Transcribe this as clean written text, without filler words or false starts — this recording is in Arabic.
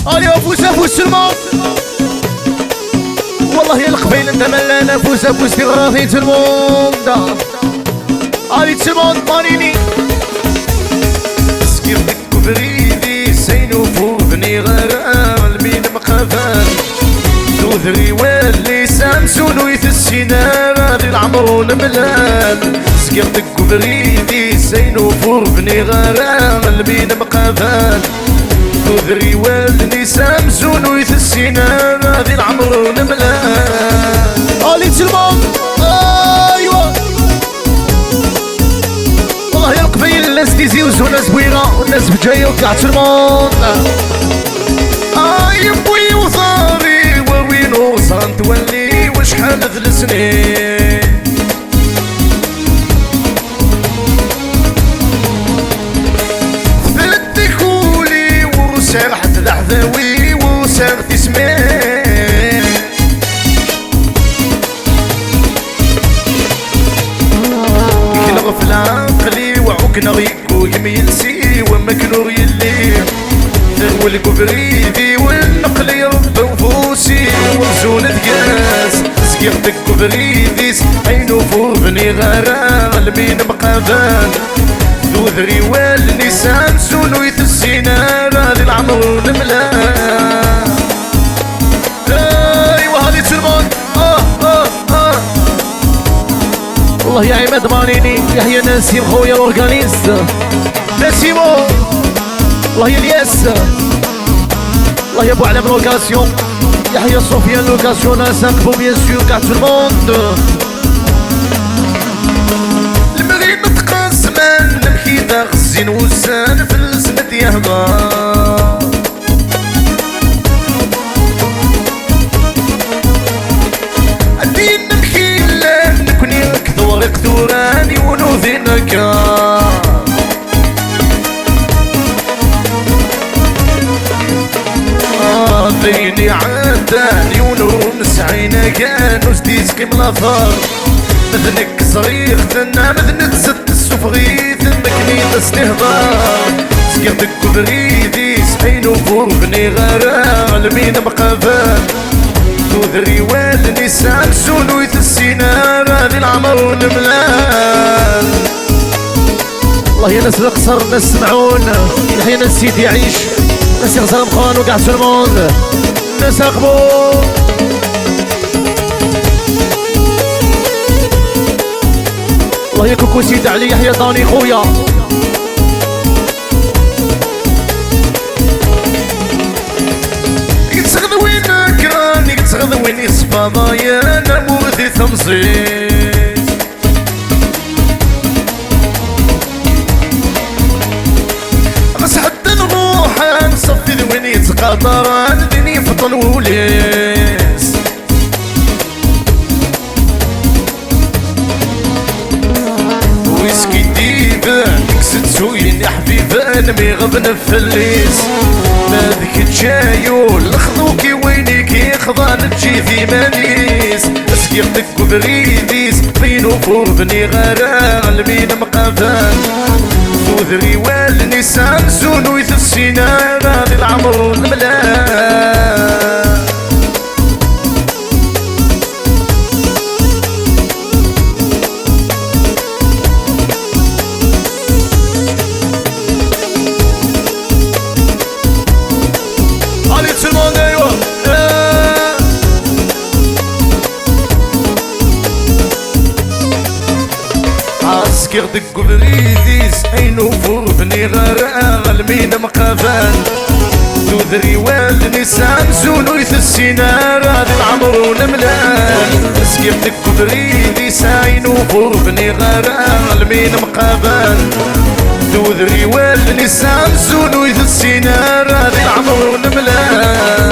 اليوم فوسه فوس الموت والله يا القبيل انت ملانا فوسه فوس في غرافية الموند علي تسمون مانيني سكرتك بريدي سينو فوق بني غرام المين مقافان دوذري واللي سامسون ويثسينا غادي العمر نملان سكرتك بريدي سينو فوق بني غرام المين مقافان دوذري واللي سامسون ويثسينا غادي العمر نملان علي تسمون ايوا والله يا القبيل الناس ديزيوز وناس بويغة والناس بجاية وكاع تلمون يبوي وصاري ووين وصان تولي وشحال السنين ثلث كولي وسرحت لحظاوي وسرت اسمين كنغفل عقلي وعكنا غيكو يميلسي ومكنور يلي والكبريدي والنقل يرب وفوسي ورزون ثقاس سقيرتك كبريدي عينو فور بني غرام المين مقافان ذوذري والنسان سونو يتسينا رادي العمر نملان ايوا هذه تلمون والله يا عماد مانيني يحيى نسيم خويا الاورغانيست نسيمو الله يا الياس الله يا ابو علم لوكاسيون يحيى صوفيان لوكاسيون نسقفو بيان سور كاع تو الموند المغرب متقاسمان نمشي دا غزين وسان في السند يهضر الدين نمشي لا نكوني كثور كثوراني ونوذينك ضيني عداني ونوم سعينا كانو ستيس كيم لافار مذنك صغير ثنا مذنك ست السفغي ثمكني تستهضار سكرتك كبريدي سحينو فور بني غرام المين مقافان دوذري والني سامسون ويتسينا رادي العمر نملان الله يا ناس القصر ناس سمعون يحيى ناس سيدي يعيش ناس يغزر مقان وقاع في الموند ناس اقبو الله يا كوكو سيد علي يحيى طاني خويا يتسغذ وين كراني يتسغذ وين يصفى ضايا انا موثي ثمصيت بس حتى نروح نصفي ذوين يتقاطر الدنيا فطن وليس ويسكي ديبان كسد سوين يا حبيبان مي غبن فليس ما ذيك تشايو لخذوكي وينك يخضان تجي ثمانيس سكيرتك وبريديس فينو فور بني غرام المين مقافان دوذري والنسان سونو يتسينا رادي العمر الملان علي تسلمون ايوا عسكرتك وبريديس عينو فور بني غرام المين مقافان دوذري والنسان سونو يثسينا رادي العمر نملان عسكرتك وبريديس عينو فور بني غرام المين مقافان دوذري والنسان سونو يثسينا رادي العمر نملان